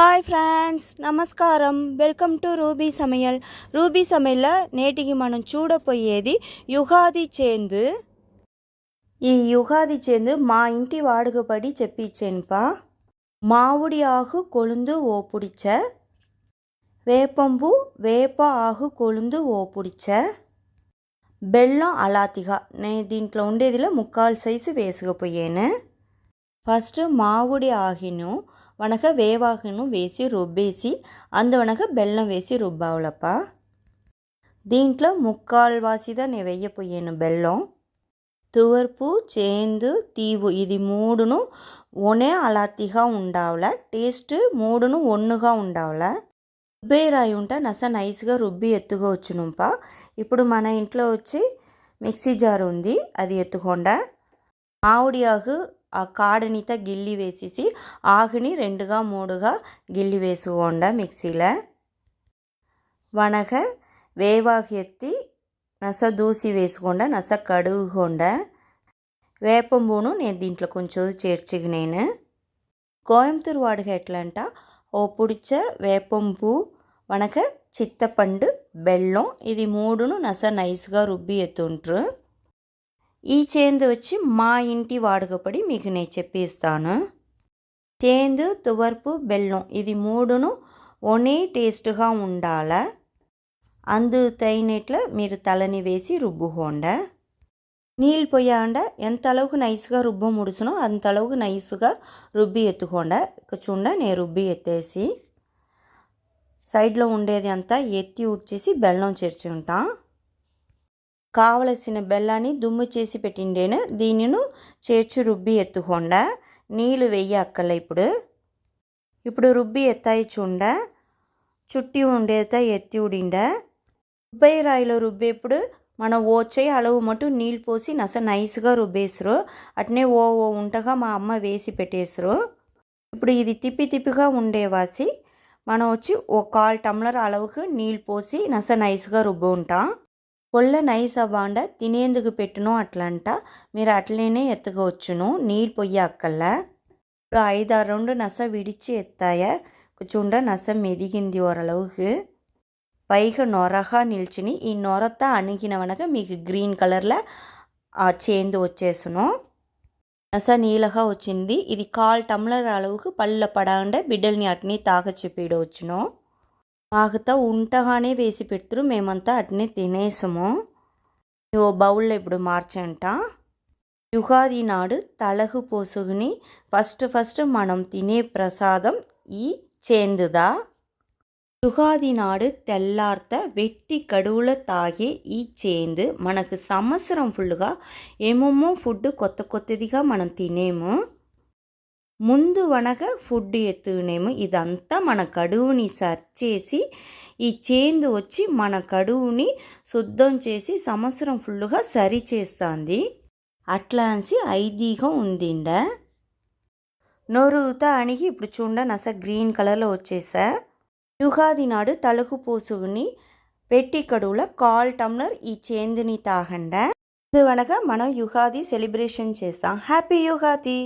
Hi friends, నమస్కారం. Welcome to Ruby Samayal. Ruby సమయల్లో నేటికి మనం చూడపోయేది యుగాది చేందు. ఈ యుగాది చేందు మా ఇంటి వాడుకపడి చెప్పిచ్చేనుపా. మావుడి ఆకు కొలుందు ఓ పుడిచ, వేపంబు వేప ఆకు కొలుందు ఓ పుడిచ, బెల్లం అలాతిగా. నేను దీంట్లో ఉండేదిలో ముక్కాలు సైజు వేసుకుపోయాను. ఫస్ట్ మావుడి ఆకును వనక వేవాకును వేసి రుబ్బేసి అందువనక బెల్లం వేసి రుబ్బావులప్ప. దీంట్లో ముక్కాలు వాసిదా నేను వెయ్యపోయాను బెల్లం. తువర్పు చేందు తీవు ఇది మూడును ఒనే అలాతిగా ఉండావుల. టేస్ట్ మూడును ఒన్నుగా ఉండావుల. రుబ్బే రాయి ఉంట నైస్గా రుబ్బి ఎత్తుకోవచ్చునుంప. ఇప్పుడు మన ఇంట్లో వచ్చి మిక్సీ జార్ ఉంది, అది ఎత్తుకొండ. మామిడి ఆకు ఆ కాడనిత గిల్లి వేసేసి ఆకుని 2గా 3గా గిల్లి వేసుకోండ మిక్సీలో. వనక వేవాకు ఎత్తి నస దూసి వేసుకోండ, నస కడుగుకొండ. వేపంబూను నేను దీంట్లో కొంచెం చేర్చుకునేను. కోయంబత్తూరు వాడుక ఎట్లంట ఓ పుడిచ వేపంపు వనక చిత్తపండు బెల్లం ఇది మూడును నస నైస్గా రుబ్బి ఎత్తుంటారు. ఈ చేందు వచ్చి మా ఇంటి వాడుకపడి మీకు నేను చెప్పిస్తాను. చేందు తువర్పు బెల్లం ఇది మూడును ఒనే టేస్ట్గా ఉండాల. అందు తగినట్లు మీరు తలని వేసి రుబ్బుకోండ. నీళ్ళు పోయాండ ఎంత அளவுకు నైస్గా రుబ్బ ముడుసునో అంత அளவுకు నైస్గా రుబ్బి ఎత్తుకోండ. చూడ నేను రుబ్బి ఎత్తేసి సైడ్లో ఉండేది అంతా ఎత్తి ఉడ్చేసి బెల్లం చేర్చుంటా. కావలసిన బెల్లాన్ని దుమ్ము చేసి పెట్టిండేను, దీనిను చేర్చి రుబ్బి ఎత్తుకొండ. నీళ్ళు వెయ్యి అక్కల. ఇప్పుడు రుబ్బి ఎత్తాయి చూడ. చుట్టి ఉండేత ఎత్తి ఉడిండ. రుబ్బాయి రాయిలో రుబ్బేప్పుడు మనం ఓచే అలవు మటు నీళ్ళు పోసి నైస్గా రుబ్బేసరు. అట్నే ఓ ఉంటగా మా అమ్మ వేసి పెట్టేసరు. ఇప్పుడు ఇది తిప్పిగా ఉండేవాసి మనం వచ్చి 1/4 టమ్లర్ అలవుకు నీళ్ళు పోసి నైస్గా రుబ్బు ఉంటాం. పొల్ల నైస్ అవ్వాండ తినేందుకు పెట్టును అట్లంట. మీరు అట్లనే ఎత్తుకోవచ్చును, నీళ్ళు పొయ్యి అక్కల్లా. ఇప్పుడు 5-6 రౌండ్ నస విడిచి ఎత్తాయ. చూడ నస మెదిగింది ఓరளவுக்கு. పైగా నొరగా నిల్చుని ఈ నొరత అణిగినవనక మీకు గ్రీన్ కలర్లో ఆ చేందు వచ్చేసును. నస నీళ్ళగా వచ్చింది. ఇది 1/4 టమ్లర్ అలవుకు పళ్ళ పడాండ బిడ్డల్ని అట్ని తాక చెప్పిడవచ్చును. ఆకుతా ఉంటగానే వేసి పెడుతురు, మేమంతా అట్నే తినేసాము. ఓ బౌల్లో ఇప్పుడు మార్చంట. యుగాది నాడు తలకు పోసుకుని ఫస్ట్ మనం తినే ప్రసాదం ఈ చేందుదా. యుగాది నాడు తెల్లార్త వెట్టి కడువుల తాగే ఈ చేందు మనకు సంవత్సరం ఫుల్గా ఏమేమో ఫుడ్ కొత్తదిగా మనం తినేము. ముందు వనక ఫుడ్ ఎత్తునేమో ఇదంతా మన కడువుని సర్చేసి ఈ చేందు వచ్చి మన కడువుని శుద్ధం చేసి సంవత్సరం ఫుల్గా సరి చేస్తుంది. అట్లా అని ఐదీగా ఉందిండ. నోరుతా అణిగి ఇప్పుడు చూడ నస గ్రీన్ కలర్లో వచ్చేసా. యుగాది నాడు తలకు పోసుకుని పెట్టి కడువుల 1/4 టమ్లర్ ఈ చేందుని తాగండ. ఇది వనక మనం యుగాది సెలబ్రేషన్ చేస్తాం. హ్యాపీ యుగాది.